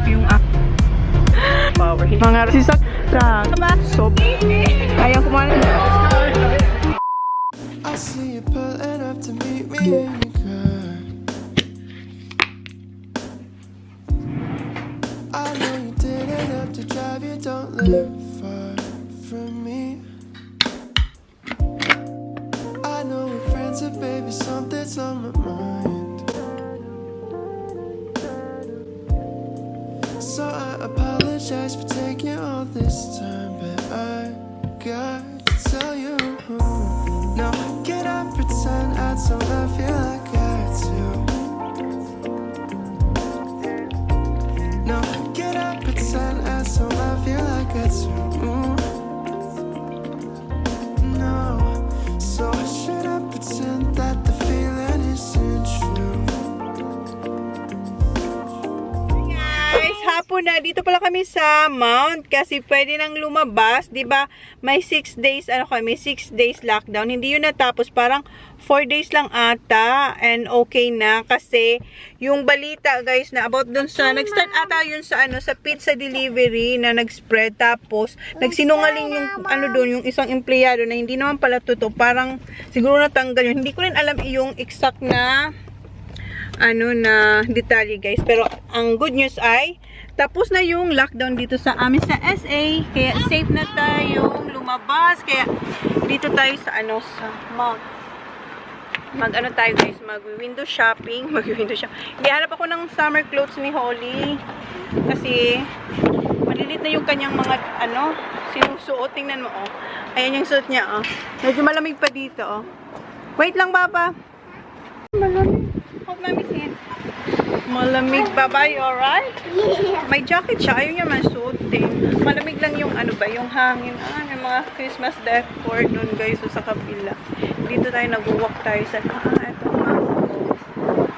up yung power. Mga sisak ka. So, ayaw kumain. I see you pulling up to meet me in your car. I know you didn't have to drive, you don't live far from me. I know we're friends, but baby, something's on my mind. So I apologize for taking all this time, but I got to tell you. Now can I pretend I don't love you like I do? Now can I pretend I don't love you like I do? No, so should I pretend that the feeling isn't true? Guys, hapon na. Dito pala kami sa Mount kasi pwede nang lumabas. Diba? May 6 days, may 6 days lockdown. Hindi yun natapos. Parang 4 days lang ata. And okay na. Kasi yung balita, guys, na about dun sa, nag-start ata yun sa, sa pizza delivery na nag-spread. Tapos, nagsinungaling yung, dun, yung isang empleyado na hindi naman pala totoo. Parang, siguro natanggal yun. Hindi ko rin alam yung exact na na detalye, guys. Pero ang good news ay tapos na yung lockdown dito sa amin sa SA. Kaya safe na tayong lumabas. Kaya dito tayo sa sa Mount. Tayo, guys, mag-window shopping. Ihanap ako ng summer clothes ni Holly. Kasi malilit na yung kanyang mga sinusuot. Tingnan mo, Ayan yung suot niya, Medyo malamig pa dito, Wait lang, Baba. Malamig. Hope mami sin. Malamig, Baba. You alright? Yeah. May jacket siya. Ayaw niya man suotin. Malamig lang yung yung hangin. May mga Christmas decor dun, guys. So, sa kapila. Dito tayo nag-walk tayo sa ito.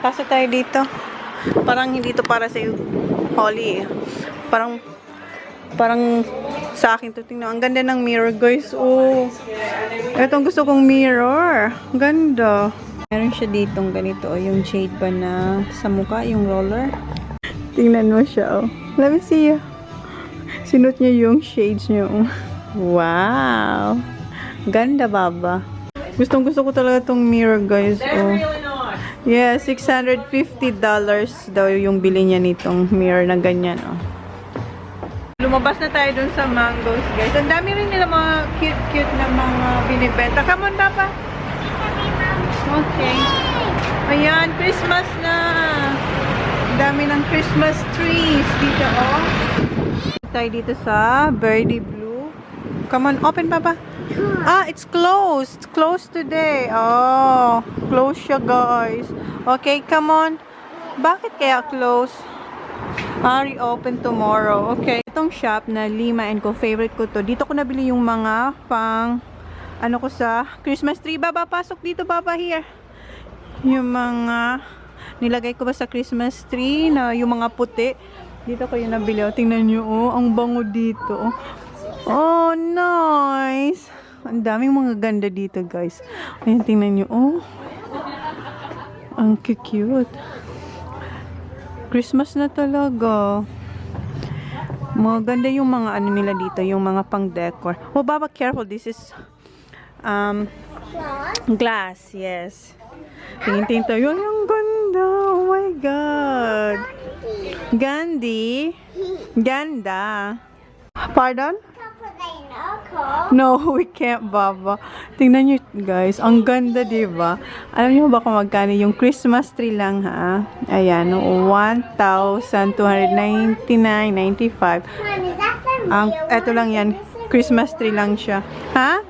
Pasok tayo dito. Parang hindi to para sa Holly. Parang sa akin to. Tingnan. Ang ganda ng mirror, guys. Itong gusto kong mirror. Ganda. Meron siya ditong ganito, yung jade ba na sa mukha, yung roller. Tingnan mo siya, Let me see you. Sinot niya yung shades niya, Wow! Ganda, Baba. Gustong gusto ko talaga tong mirror, guys, Yeah, $650 daw yung bili niya nitong mirror na ganyan, Lumabas na tayo dun sa mangoes, guys. Ang dami rin nila mga cute-cute na mga binibenta. Come on, Papa. Okay. Ayan, Christmas na. Dami ng Christmas trees dito, Tayo dito sa Birdie Blue. Come on, open, Papa. It's closed. Closed today. Closed siya, guys. Okay, come on. Bakit kaya closed? Reopen tomorrow. Okay. Itong shop na Lima & Co. Favorite ko to. Dito ko nabili yung mga pang ko sa Christmas tree. Baba, pasok dito, Baba, here. Yung mga nilagay ko ba sa Christmas tree na yung mga puti. Dito ko yung nabili. Tingnan nyo, ang bango dito. Nice. Ang daming mga ganda dito, guys. Ayan, tingnan nyo, ang cute. Christmas na talaga. Maganda yung mga nila dito, yung mga pang decor. Baba, careful. This is glass, yes. Tingin-tingin tayo. Ang ganda. Oh my God. Ganda. Pardon? No, we can't, Baba. Tingnan nyo, guys. Ang ganda, diba? Alam nyo ba kung magkano yung Christmas tree lang, ha? Ayan, $1,299.95. Eto lang yan. Christmas tree lang siya. Ha?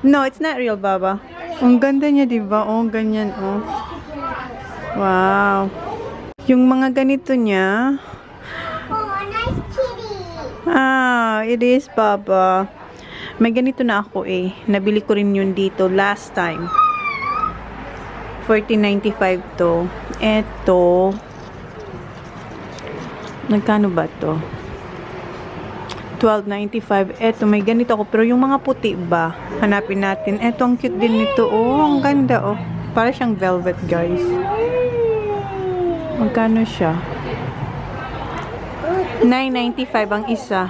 No, it's not real, Baba. Ang ganda niya, diba? Ganyan, Wow. Yung mga ganito niya. Nice kitty. It is, Baba. May ganito na ako, Nabili ko rin yun dito last time. $14.95 to. Eto. Nagkano ba to? $12.95. Eto, may ganito ako. Pero yung mga puti ba? Hanapin natin. Eto, ang cute din nito. Ang ganda, Para siyang velvet, guys. Magkano siya? 9.95 ang isa.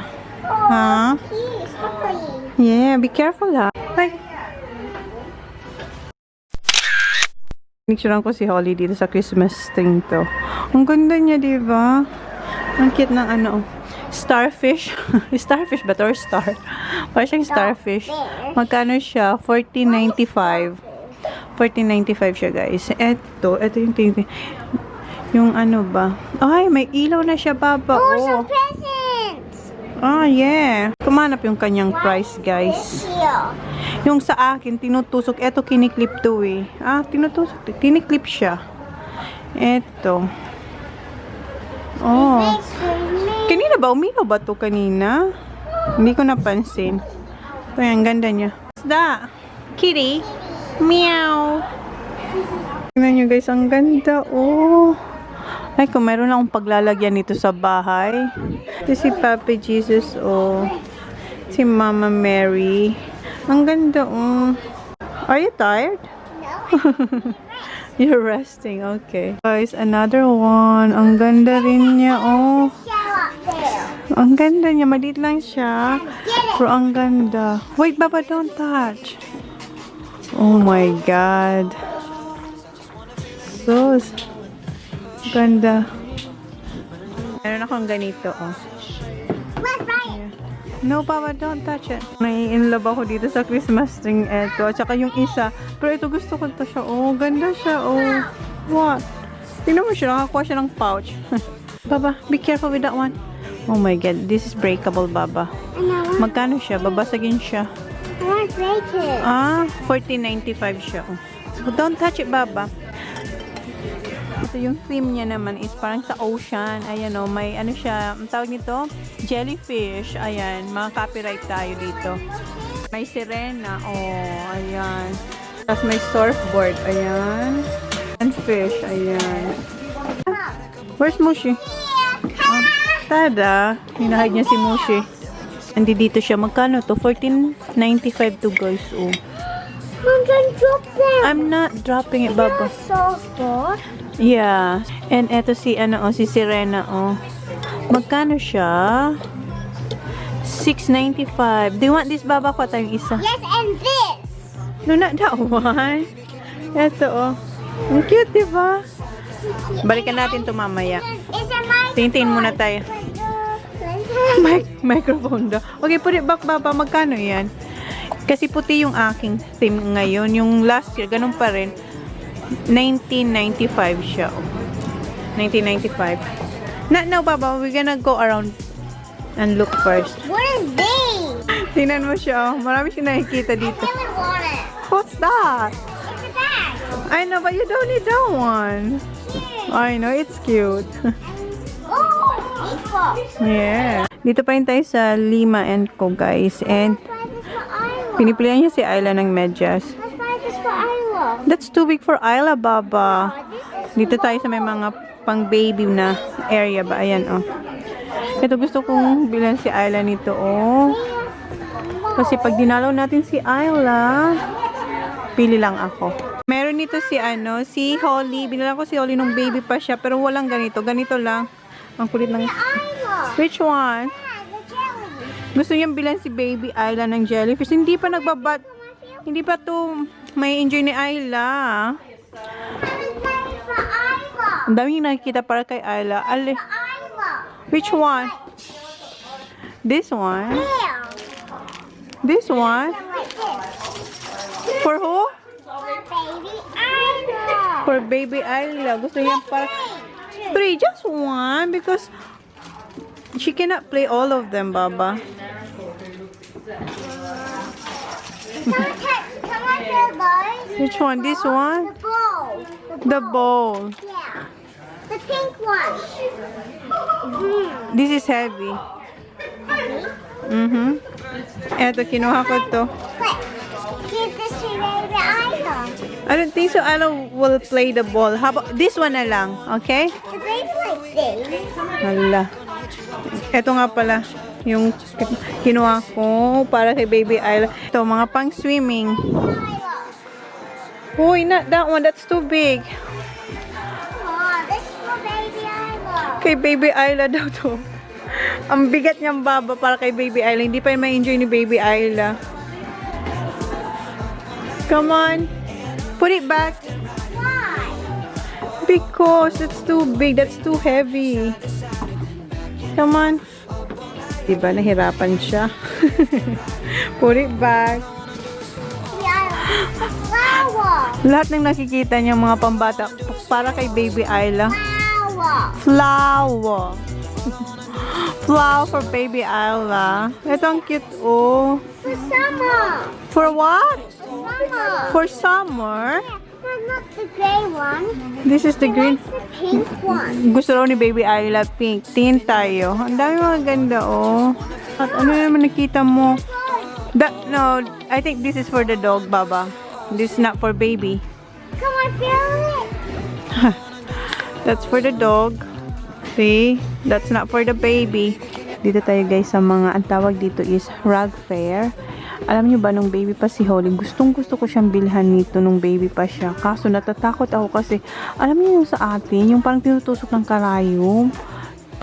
Ha? Please, hopefully. Yeah, be careful ha. Ay. Picturean ko si Holly dito sa Christmas string to. Ang ganda niya, di ba? Ang cute ng ano, starfish. Starfish ba to or star? Parang siyang starfish. Magkano siya? 14.95. 14.95 siya, guys. Ito yung ano ba? Ay, may ilaw na siya, baba. Oh, Oh. some presents. Ah, yeah. Kumanap yung kanyang price, guys. Here. Yung sa akin, tinutusok. Eto, kiniklip to eh. Ah, tinutusok. Kiniklip siya. Eto. Oh. Thanks for me. Kanina ba? Umilaw ba to kanina? Hindi ko napansin. Ito yan, ganda niya. What's that? Kitty? Meow. Tingnan nyo guys, ang ganda. Oh. Ay, kung meron akong paglalagyan nito sa bahay. Ito si Papi Jesus, oh. Si Mama Mary. Ang ganda, oh. Are you tired? No. You're resting, okay. Guys, another one. Ang ganda rin niya, oh. Show up there. Ang ganda niya. Maliit lang siya. Pero ang ganda. Wait, Baba, don't touch. Oh my God. So ganda. Meron akong ganito, oh. Let's buy it. No, Papa, don't touch it. Nai-inlove ako dito sa Christmas string eto. At saka yung isa. Pero ito gusto ko to siya. Oh, ganda siya. Oh, what? Tingnan mo siya. Nakakuha siya ng pouch. Baba, be careful with that one. Oh my God. This is breakable, Baba. Magkano siya? Babasagin siya. I want to break it. Ah, 14.95 siya. Oh. So, don't touch it, Baba. Ito yung theme niya naman is parang sa ocean. Ayan o, may ano siya, ang tawag nito? Jellyfish. Ayan, mga copyright tayo dito. May sirena. Oh, ayan. Tapos may surfboard. Ayan. And fish. Ayan. Where's Mushi? Oh, tada. Hinahide niya si Mushi. Andi dito siya. Magkano to? 14.95 to guys. Oh. I'm going to drop them. I'm not dropping it, Baba. Softball. Yeah. And eto si ano, oh, si Sirena, oh. Magkano siya? 6.95. Do you want this, Baba? Ko tayong isa. Yes, and this. No, not that one. Eto, oh. Ang cute, diba? Balikan natin to mamaya. It's a microphone. Tingin muna tayo. Microphone daw. Okay, put it back, Baba. Magkano yan? Kasi puti yung aking theme ngayon. Yung last year, ganun pa rin. 1995 siya. 1995. Not now, Baba. We're gonna go around and look first. What is this? Tingnan mo siya. Marami siya nakikita I dito. really want it. What's that? It's a bag. I know, but you don't need that one. I know, it's cute. Oh, baseball. Yeah. Dito pa rin tayo sa Lima & Co, guys. And Let's buy this for Isla. pinipilian niya si Ayla ng medyas. Let's buy this for Isla. That's too big for Ayla, Baba. Dito tayo sa may mga pang baby na area ba. Ayan, oh. Ito gusto kong bilan si Ayla nito, oh. Kasi pag dinalaw natin si Ayla, pili lang ako. Meron nito si ano, si Holly. Binilan ko si Holly nung baby pa siya, pero walang ganito. Ganito lang. Ang kulit ng... Isla. Which one? Yeah, the jelly. Gusto niyang bilan si baby Ayla ng jellyfish. Hindi pa nagbabat. Hindi pa to may enjoy ni Ayla. Let's buy this for Isla. Ang daming nakikita para kay Ayla. Ale, Isla. which one? This one? Yeah. This one? Like this. For who? Baby Isla. For baby Ayla. Gusto niya para... Three, just one because she cannot play all of them, Baba. Come on, here, boys. Which one? This one? The bowl. The bowl. Yeah. The pink one. This is heavy. Eto, kinuha ko to. But give this to baby Isla. I don't think so. Ayla will play the ball. How about this one na lang? Okay? The baby like this. Hala. Ito nga pala. Yung kinuha ko para kay baby Ayla. Ito, mga pang swimming. Isla. Uy, not that one. That's too big. Oh, this is for baby Isla. Kay baby Ayla daw to. Ang bigat niyang baba para kay Baby Ayla. Hindi pa yun ma-enjoy ni Baby Ayla. Come on. Put it back. Why? Because that's too big. That's too heavy. Come on. Diba, nahirapan siya. Put it back. Yeah, the flower. Lahat ng nakikita niyang mga pambata para kay Baby Ayla. Flower. Flower. Flower for Baby Ayla. Ito ang cute, oh. For summer. For what? Summer. For summer? But not the gray one. This is the green. The pink one. Gusto raw ni Baby Ayla pink. Tingin tayo. Ang dami mga ganda, oh. At ano naman nakita mo? No, I think this is for the dog, Baba. This is not for baby. Come on, feel it. That's for the dog. See? That's not for the baby. Dito tayo guys sa mga, ang tawag dito is rug fair. Alam niyo ba, nung baby pa si Holly, gustong gusto ko siyang bilhan nito nung baby pa siya. Kaso natatakot ako kasi, alam niyo yung sa atin, yung parang tinutusok ng karayom.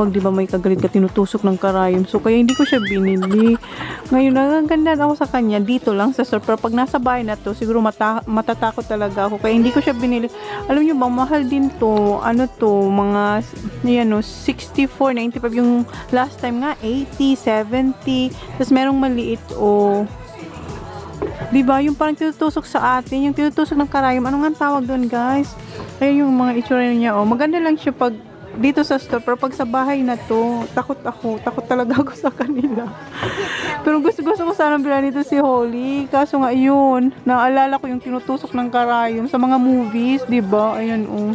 Pag di ba may kagalit ka, tinutusok ng karayom. So kaya hindi ko siya binili. Ngayon, nagaganda ako sa kanya dito lang sa store. Pero pag nasa bahay na to, siguro matatakot talaga ako. Kaya hindi ko siya binili. Alam niyo ba, mahal din to. Ano to, mga, yan o, 64, 95. Yung last time nga, 80, 70. Tapos merong maliit o. Diba? Yung parang tinutusok sa atin. Yung tinutusok ng karayom. Ano nga tawag doon, guys? Kaya yung mga itsura niya, oh. Maganda lang siya pag dito sa store, pero pag sa bahay na to, takot talaga ako sa kanila. Pero gusto ko sana bilhan nito si Holly, kaso nga yun, naalala ko yung tinutusok ng karayom sa mga movies, di ba? Ayan, oh.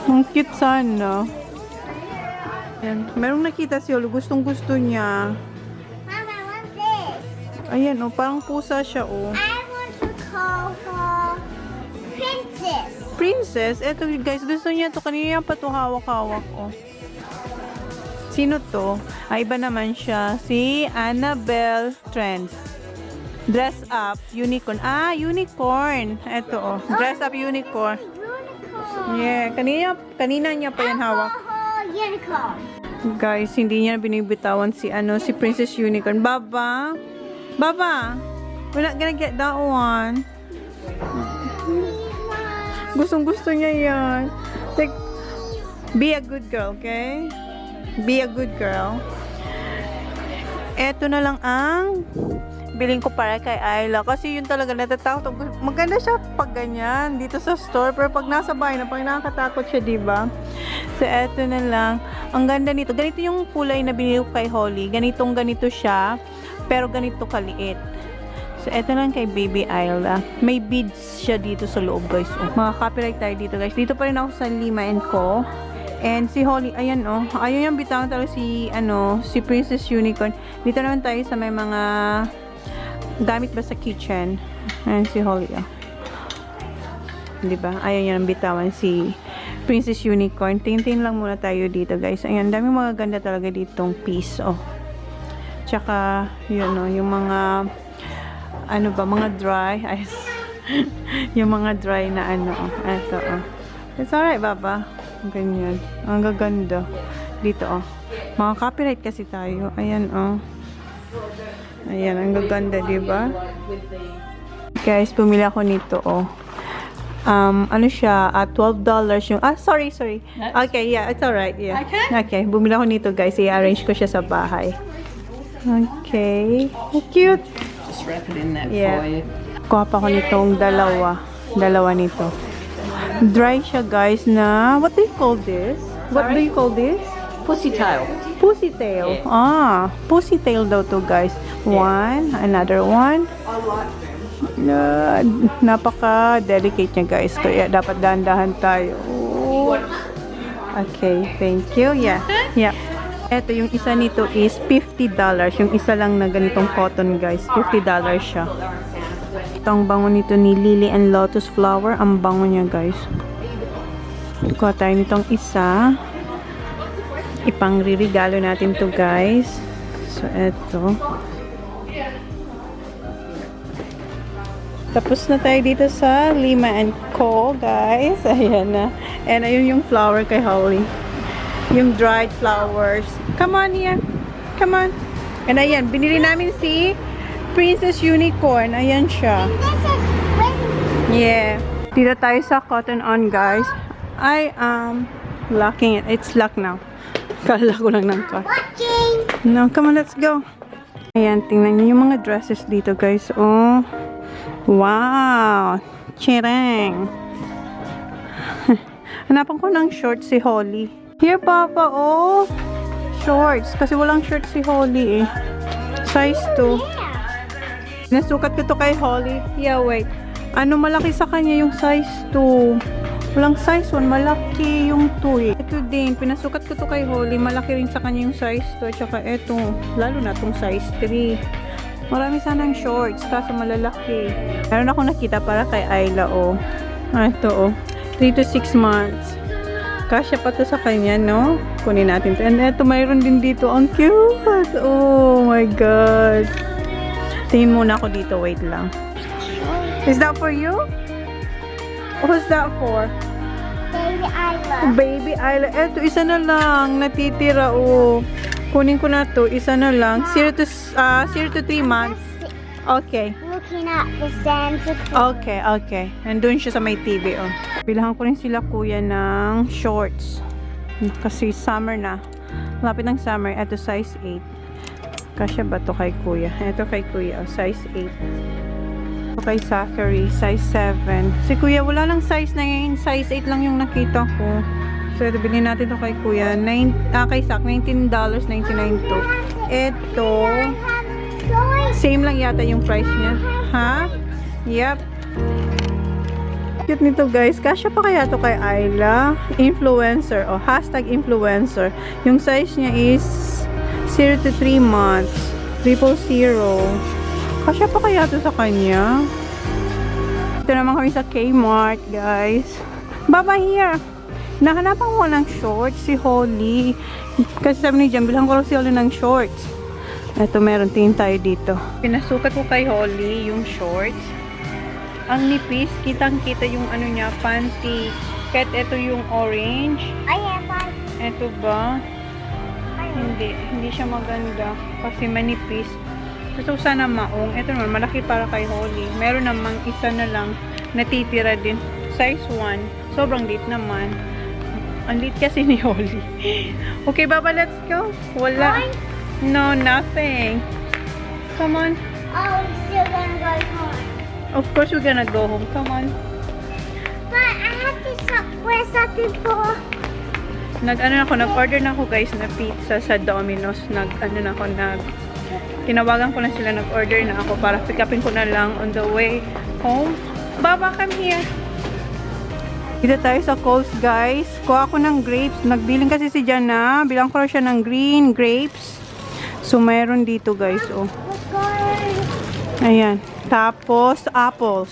Ang cute sana. Ayan, merong nakita si Holly, gustong gusto niya. Mom, I want this. Ayan, oh, parang pusa siya, oh. I want to call her Princess. Princess, eto guys, gusto niya to. Kanina pa to hawak-hawak, oh. Sino to? Iba naman siya. Si Annabelle Trent. Dress up unicorn. Ah, unicorn. Eto, oh. Dress up unicorn. Unicorn. Yeah, kanina niya pa yan hawak. Unicorn. Guys, hindi niya binibitawan si si Princess Unicorn. Baba, we're not gonna get that one. Gustong-gusto niya yan. Like, be a good girl, okay? Be a good girl. Eto na lang ang bilhin ko para kay Ayla. Kasi yun talaga natatakot. Maganda siya pag ganyan dito sa store. Pero pag nasa bahay na, pag nakakatakot siya, diba? So, eto na lang. Ang ganda nito. Ganito yung kulay na binili ko kay Holly. Ganito siya. Pero ganito kaliit. So, eto lang kay Baby Ayla. May beads siya dito sa loob, guys. Oh, makaka-copyright tayo dito, guys. Dito pa rin ako sa Lima & Co. And si Holly, ayan, oh. Ayaw niyang bitawan talaga si Princess Unicorn. Dito naman tayo sa may mga gamit ba sa kitchen. Ayan si Holly, oh. Diba? Ayaw niya nang bitawan si Princess Unicorn. Tingin lang muna tayo dito, guys. Ayan, dami mga ganda talaga ditong piece, oh. Tsaka, yun, oh, yung mga mga dry. Ay, yung mga dry na eto, oh. It's alright, Baba. Ganyan. Ang gaganda. Dito, oh. Mga copyright kasi tayo. Ayan, oh. Ayan, ang gaganda, diba? Guys, pumili ako nito, oh. Ano siya, $12 yung, sorry. Okay, yeah, it's alright, yeah. Okay, bumili ako nito, guys. I-arrange ko siya sa bahay. Okay. Cute. Just wrap it in that Yeah. foil. Kuha pa ko nitong dalawa nito. Dry siya, guys, na, what do you call this? What do you call this? Pussy tail. Pussy tail. Yeah. Pussy tail daw to, guys. One, another one. Napaka-delicate niya, guys. Kaya dapat dahan-dahan tayo. Oh. Okay, thank you. Yeah. Ito, yung isa nito is $50. Yung isa lang na ganitong cotton, guys. $50 siya. Ito ang bango nito ni Lily and Lotus Flower. Ang bango niya, guys. Kuha tayo nitong isa. Ipang-ririgalo natin to, guys. So, ito. Tapos na tayo dito sa Lima & Co, guys. Ayan na. And ayun yung flower kay Holly. Yung dried flowers. Come on here. Come on. And ayan, binili namin si Princess Unicorn. Ayan siya. This is windy. Yeah. Dito tayo sa Cotton On, guys. I am locking it. It's locked now. Kala ko lang ng car. Watching. No, come on, let's go. Ayan, tingnan niyo yung mga dresses dito, guys. Oh. Wow. Chireng. Hanapan ko ng shorts si Holly. Here, Papa. Oh. Shorts. Kasi walang shorts si Holly eh. Size 2. Nasukat ko to kay Holly. Yeah, wait. Ano malaki sa kanya yung size 2? Walang size 1. Malaki yung 2 eh. Ito din. Pinasukat ko to kay Holly. Malaki rin sa kanya yung size 2. At saka ito. Lalo na tong size 3. Marami sanang shorts. Kaso malalaki. Meron ako nakita para kay Ayla oh. Ito oh. 3 to 6 months. Kasya pa to sa kanya, no? Kunin natin to. And eto, mayroon din dito. Ang cute! Oh my God! Tingin muna ako dito. Wait lang. Is that for you? Who's that for? Baby Isla. Baby Isla. Eto, isa na lang. Natitira, oh. Kunin ko na to. Isa na lang. 0 to 3 months. Okay. Looking at the sand. Okay, okay. Nandun siya sa may TV, oh. Bilahan ko rin sila kuya ng shorts. Kasi summer na. Lapit ng summer. Ito, size 8. Kasya ba to kay kuya? Ito kay kuya, oh, size 8. Ito kay Zachary, size 7. Si kuya, wala lang size 9. Size 8 lang yung nakita ko. So, ito, bilhin natin to kay kuya. Kay Zach, $19.99 to. Ito, same lang yata yung price niya. Ha? Yep. Cute nito, guys. Kasya pa kaya to kay Ayla? Influencer. O, hashtag influencer. Yung size niya is 0 to 3 months. 000. Kasya pa kaya to sa kanya? Ito naman kami sa Kmart, guys. Baba here. Nahanapan ko ng shorts si Holly. Kasi sabi ni Jan, bilhan ko si Holly ng shorts. Ito, meron. Tingin tayo dito. Pinasukat ko kay Holly yung shorts. Ang nipis. Kitang-kita yung ano niya, panty. Kahit ito yung orange. I have one. Ito ba? Hindi siya maganda. Kasi manipis. Gusto ko sana maong. Ito naman, malaki para kay Holly. Meron namang isa na lang natitira din. Size 1. Sobrang liit naman. Ang liit kasi ni Holly. Okay, Baba, let's go. Wala. No, nothing. Come on. Oh, we're still gonna go home. Of course, we're gonna go home. Come on. But I have to wear something for. Nag-order na ako, guys, na pizza sa Domino's. Tinawagan ko na sila, nag-order na ako para pick upin ko na lang on the way home. Baba, come here. Dito tayo sa Coles, guys. Kuha ako ng grapes. Nagbiling kasi si Jana. Bilang ko siya ng green grapes. So, mayroon dito, guys. Oh. Ayan. Tapos, apples.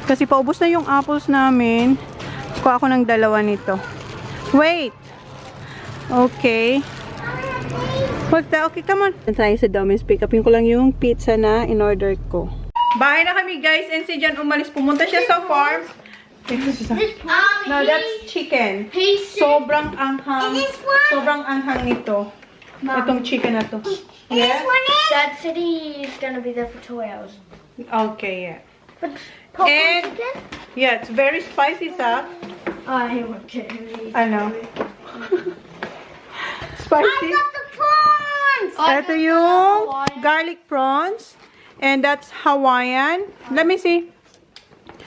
Kasi paubos na yung apples namin. Kuha ako ng 2 nito. Wait! Okay. What's that? Okay, come on. Tayo sa Domino's. Pick upin ko lang yung pizza na in-order ko. Bahay na kami, guys. And si Jan umalis. Pumunta siya sa farm. No, that's chicken. Sobrang anghang. Sobrang anghang nito. Itong chicken na to. Yeah? Dad said he's gonna be there for 2 hours. Okay, yeah. Popcorn And, chicken? yeah, it's very spicy, Sa. I want to. Ano? Spicy. The prawns! Ito yung garlic prawns. And that's Hawaiian. Let me see.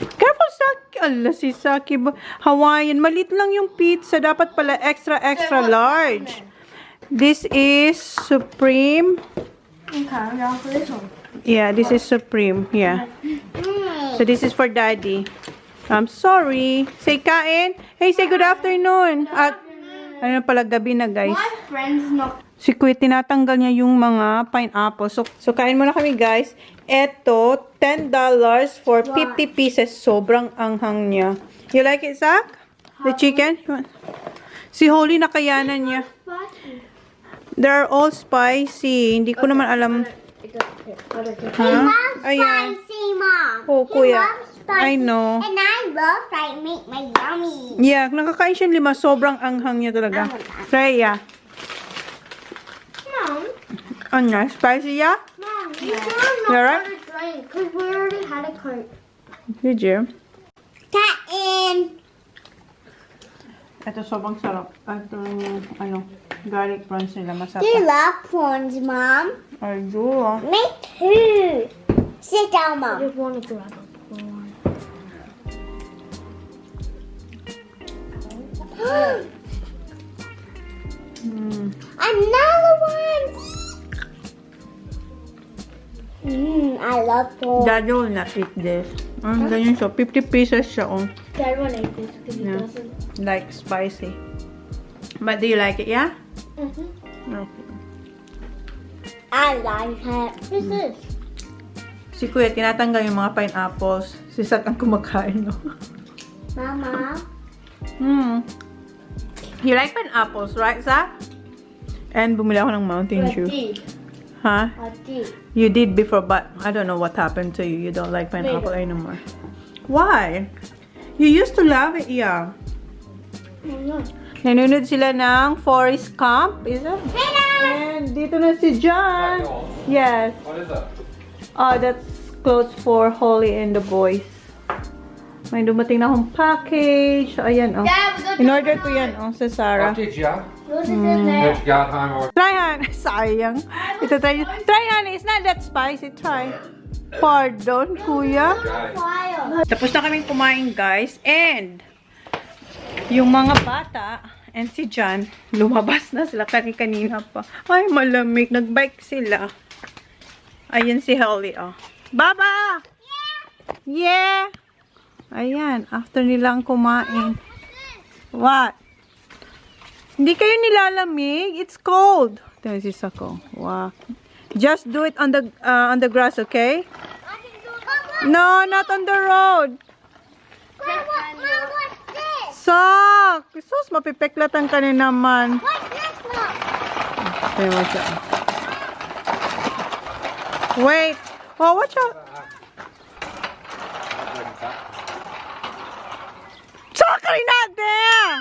Careful, Saki. Allah, si Saki. Hawaiian. Malit lang yung pizza. Dapat pala extra large. This is Supreme. Okay, I'm going for this one. Yeah, this is Supreme. Yeah. So this is for Daddy. I'm sorry. Say kain. Hey, say good afternoon. At ano pala, gabi na, guys. My friend's not. Si Kuya, tinatanggal niya yung mga pineapple. So kain muna kami, guys. Eto, $10 for 50 pieces. Sobrang anghang niya. You like it, Zach? The chicken? Si Holly, nakayanan niya. They're all spicy. Hindi ko naman alam. Ha? Ayan. Spicy, Mom. Oh, He Kuya. loves spicy. I know. And I love fried meat. My yummy. Yeah, nakakain siya 5. Sobrang anghang niya talaga. Freya. Oh, nice. Spicy, yeah? Mom, you don't know You how alright? to drink because we already had a cart. Did you? Kain! Ito sobrang sarap. Ito ano, garlic prawns nila Do you masarap. love prawns, Mom? I do. Me too. Sit down, Mom. I just want to grab a prawn. Another one! I love prawns. Daddy will not eat this. Ganyan siya. 50 pieces siya. Oh. Dad won't eat this because he Yeah. doesn't. Like spicy. But do you like it, yeah? Mm-hmm. Okay. I like it. What's this? Si Kuya, tinatanggal yung mga pineapples. Si Sat ang kumakain, no? Mama? You like pineapples, right, Sat? And bumili ako ng Mountain Dew. Huh? I did. You did before, but I don't know what happened to you. You don't like pineapple anymore. Why? You used to love it, yeah. Nanonood sila ng Forest Camp, is it? And dito na si John. Yes. What is it? Oh, that's clothes for Holly and the boys. May dumating na akong package. Ayan, oh. In-order ko yan, oh, sa Sarah. What did ya? Yours is in there. Let's go home or Try, Han. Sayang. Ito, try. Try, Han. It's not that spicy. Try. Pardon, kuya. Fire. Tapos na kaming kumain, guys. And, yung mga bata and si John, lumabas na sila kanina pa. Ay, malamig. Nagbike sila. Ayan si Holly, oh. Baba! Yeah! Ayan. After nilang kumain. What? Hindi kayo nilalamig. It's cold. Ito si Sako. Wow. Just do it on the grass, okay? No, not on the road. Mom, what's this? Sak! Sus, mapipeklatan ka na naman. What's this, Mom? Kaya mo siya. Wait. Oh, watch out. Sakay not there!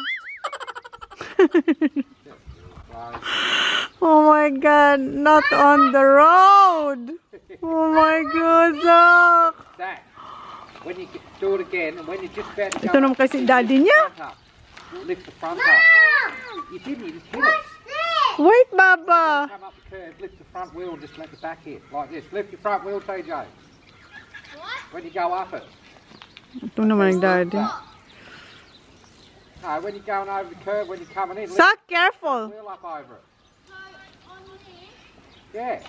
Oh my God, not on the road. Oh my God, Zach. that. When you do it again, and when you're just about to Ito naman kasi daddy niya. lift the front up. You didn't, you just hit it. What's this? Wait, Baba. Come up the curve, lift the front wheel and just let the back hit. Like this. Lift your front wheel, TJ. When you go up it. Ito naman ang daddy. No, when you're going over the curve, when you're coming in, lift Zach, the careful. wheel up over it. Yeah.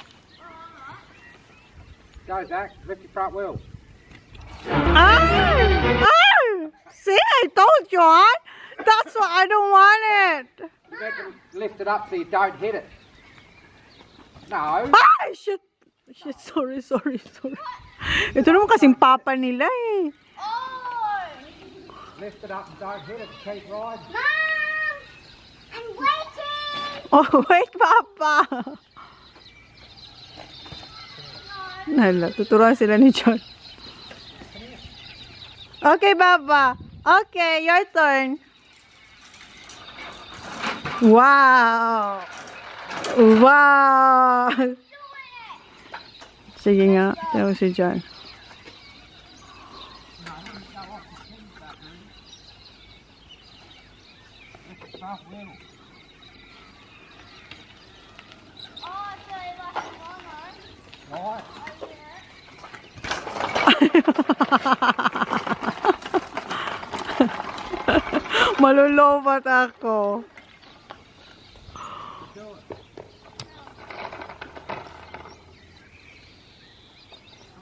Go, Zach. Lift your front wheel. Ah! Ah! See, I told you, huh? That's why I don't want it. You meant to lift it up so you don't hit it. No. Ah! Shit. Shit, sorry. Ito naman kasing papa nila eh. Lift it up and don't hit it. Keep riding. Mom! I'm waiting! Oh, wait, papa. Hala, tuturuan sila ni John. Okay, Baba. Okay, your turn. Wow! Wow! Sige nga, tayo si John. Right. Malulobat ako.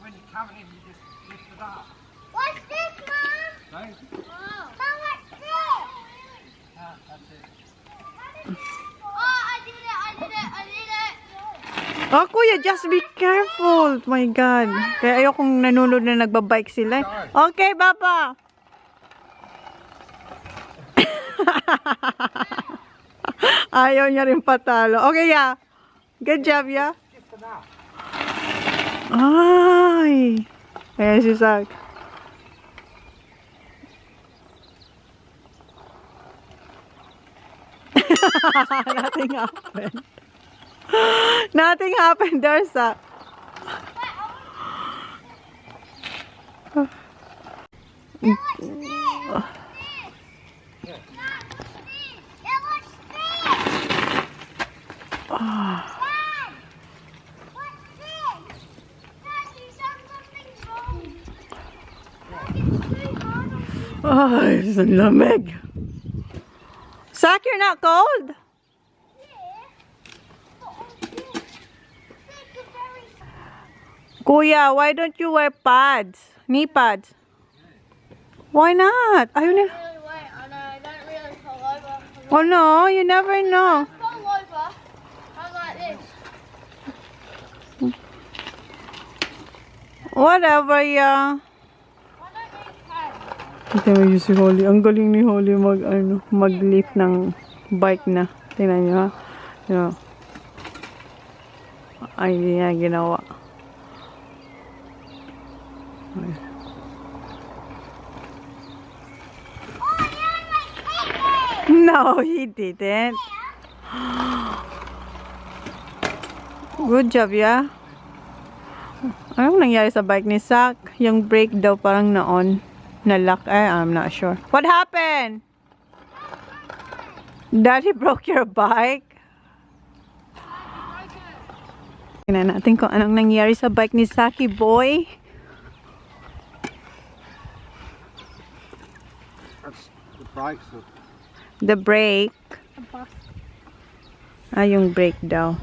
When you're coming in, you just lift it up. What's this, Mom? Right? Mom, what's this? That's it. Oh, I did it! Oh, kuya, just be careful. My God. Kaya ayokong nanonood na nagbabike sila. Okay, Papa. Ayaw niya rin patalo. Okay, yeah. Good job, yeah. Just enough. Ay. Ayan si Zach. Nothing happened. Nothing happened there, Sak. Ay, ang lamig. Sak, you're not cold? Kuya, why don't you wear pads? Knee pads? Why not? Ayaw nila. Oh no, you never know. Whatever, yeah. Ito mo yung si Holly. Ang galing ni Holly mag-lift ng bike na. Tingnan nyo, ha? Yeah. Ay, hindi niya ginawa. Ay. No, he didn't. Good job, yeah? Anong nangyari sa bike ni Sak? Yung brake daw parang na-on. Na-lock. I'm not sure. What happened? Daddy broke your bike? Tingnan natin kung anong nangyari sa bike ni Saki boy. That's the brakes. The brake. Yung brake daw.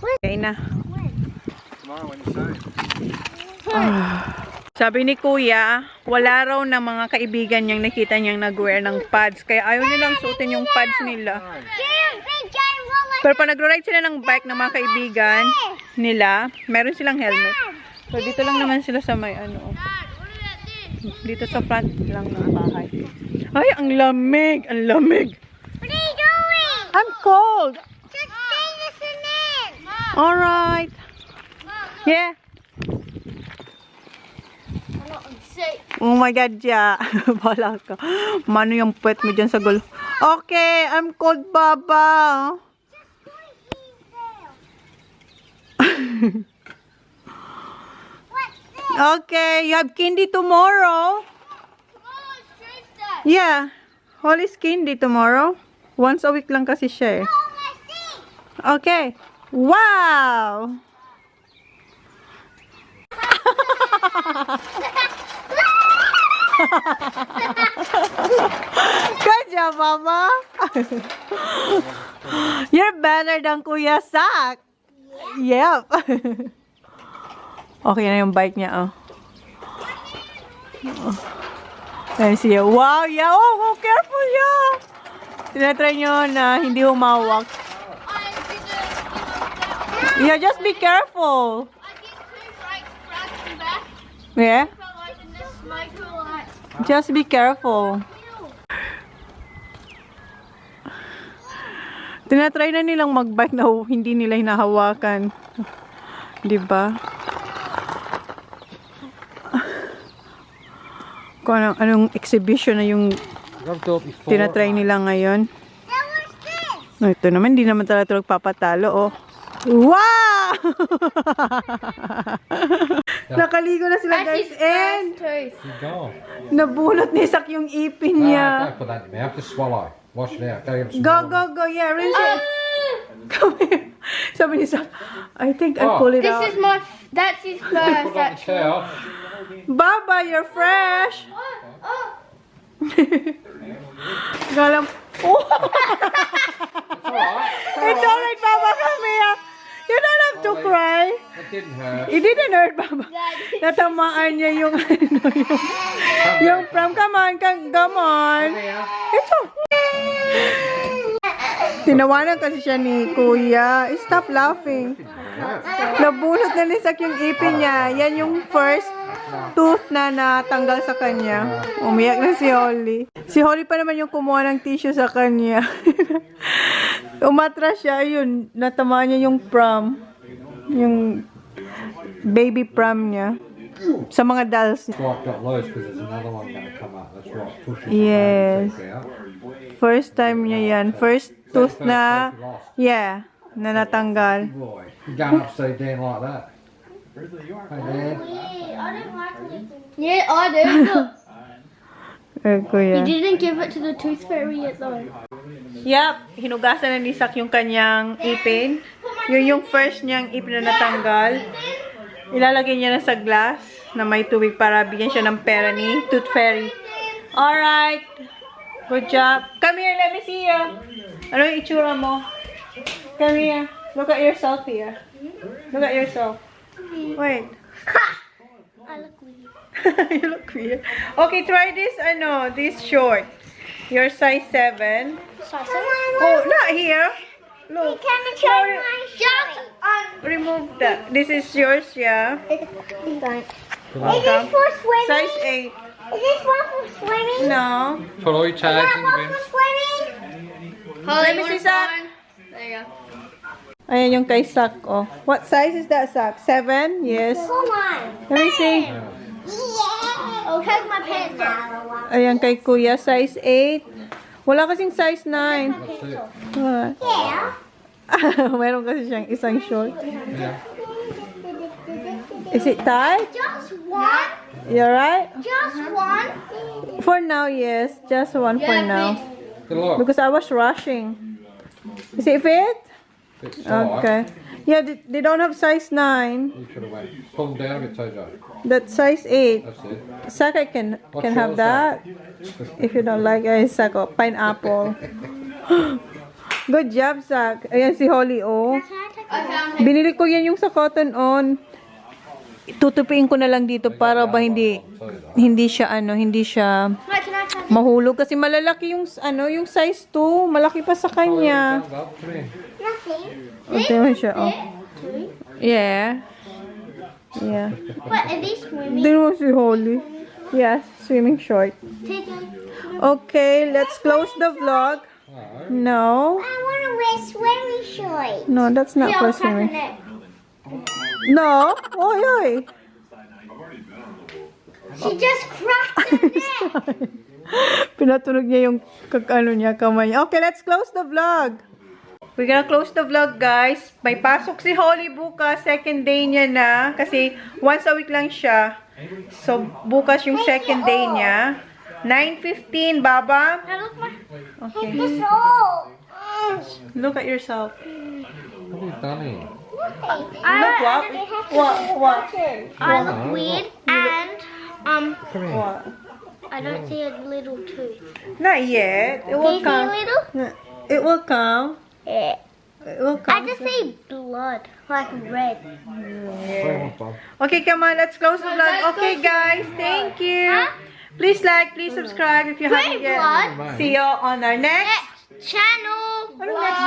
Okay na. Tomorrow when you say. Sabi ni Kuya, wala raw ng mga kaibigan niyang nakita niyang nag-wear ng pads. Kaya ayaw nilang suotin yung pads nila. Pero pag nag-ride sila ng bike ng mga kaibigan nila, meron silang helmet. So dito lang naman sila sa may dito sa front lang ng bahay. Ay, ang lamig! Ang lamig! What are you doing? I'm cold! Just stay listening. Alright. Yeah. Oh my God, ja. Bala ka. Mano yung pet mo dyan sa gulo. Okay, I'm cold, Baba. Okay, you have candy tomorrow. Yeah. Holly's candy tomorrow. Once a week lang kasi siya eh. Okay. Wow! Good job, Mama. You're better than Kuya Sak. Yep. Okay na yung bike niya, oh. Ayan siya. Wow, yeah. Oh, careful, yeah. Tinatry nyo na hindi humawak. Yeah, just be careful. Yeah? Just be careful. Tinatry na nilang mag-bike na hindi nila hinahawakan. Diba? Kung anong exhibition na yung tinatry nila ngayon. No, ito naman, hindi naman talaga papatalo, oh. Wow! Nakaligo na sila, guys. And nabunot ni Sak yung ipin niya. Don't put that in your mouth. Just swallow. Wash it out. Go. Yeah, rinse it. Come here. Sabi ni Sak, I think I pull it out. This is my. That's his first. Put that in the towel. Baba, you're fresh. Galam. Oh. It's alright, Baba. Come here. You don't have to cry. It didn't hurt. It didn't hurt, Baba. Natamaan niya yung yung pram. Come on. Ito. Tinawanan kasi siya ni Kuya. Stop laughing. Nabunot na ni Sak yung ipin niya. Yan yung first tooth na natanggal sa kanya. Umiyak na si Holly. Si Holly pa naman yung kumuha ng tissue sa kanya. Umatras siya. Ayun, natamaan niya yung pram. Yung baby pram niya. Sa mga dolls. Got loose because there's another one going to come up. That's right. Push it. Yes. Out. First time niya yan. First tooth first na, tooth you lost. yeah, na natanggal. Boy, you're going upside down like that. Hey, Dad. Yeah, I do. Look, Kuya. you didn't give it to the tooth fairy yet though. Yup, hinugasan na ni Sak yung kanyang ipin. Yun yung first niyang ipin na natanggal. Ilalagay niya na sa glass na may tubig para bigyan siya ng pera ni Tooth Fairy. Alright. Good job. Come here, let me see you. Ano yung itsura mo? Come here. Look at yourself here. Look at yourself. Wait. I look weird. You look weird. Okay, try this, this short. Your size 7. Oh, not here. Look. Can I try my just Remove that. This is yours, yeah. Is this for swimming? Size 8. Is this one for swimming? No. Put all your Is tags that in the one bin. for swimming? Let me see, Sak. There you go. Ayan yung kay Sak, oh. What size is that, Sak? 7? Yes. Come on. Let me see. Yeah. I'll take my pants off. Ayan kay Kuya, size 8. Wala kasing size 9. That's it. What? Yeah. Meron kasi siyang isang short. Yeah. Is it tight? Just one. You're right? Just one. For now, yes. Just one for now. Good luck. Because I was rushing. Is it fit? It's tight. Okay. Yeah, they don't have size 9. You should have went. Pull them down a bit, Tojo. That's size 8. That's it. Saka can What's have yours, that. If you don't like it, Saka. Pineapple. Good job, Sak. Ayan si Holly, oh. Binili ko yan yung sa cotton on. Tutupiin ko na lang dito para ba hindi siya hindi siya Wait, can I try this? mahulog kasi malalaki yung yung size 2, malaki pa sa kanya. Come here. Nothing. Tingnan siya, oh. Yeah. Yeah. What, are these swimming? Tingnan mo si Holly. Yes, swimming short. TJ? Okay, let's close the vlog. No. I want to wear swimming shorts. No, that's not for swimming. No. Oy, oy. She just cracked her neck. Pinatunog niya yung kamay niya. Okay, let's close the vlog. We're gonna close the vlog, guys. May pasok si Holly bukas. Second day niya na. Kasi once a week lang siya. So, bukas yung second day niya. 9:15, Baba. Now look, my Okay. this all. Look at yourself. What have you done here? Look what? What? I look weird and Come here. What? I don't see a little tooth. Not yet. It Do will you see a come. little? It will come. Yeah. It will I come. just see blood, like red. Bring them up, Bob. Okay, come on. Let's close the vlog. Okay, guys. Thank you. Huh? Please like, please subscribe if you haven't yet. Blood. See you on our next Channel. Ano next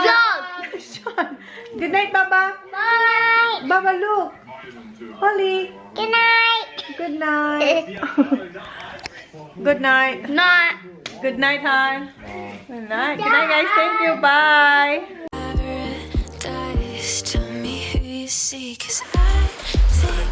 Vlog. Good night, Baba. Bye. Baba, look. Holly. Good night. Good night. Good night. Night. Good night, hon. Good night. Good night, guys. Thank you. Bye. Paradise, tell me who you see, 'cause I think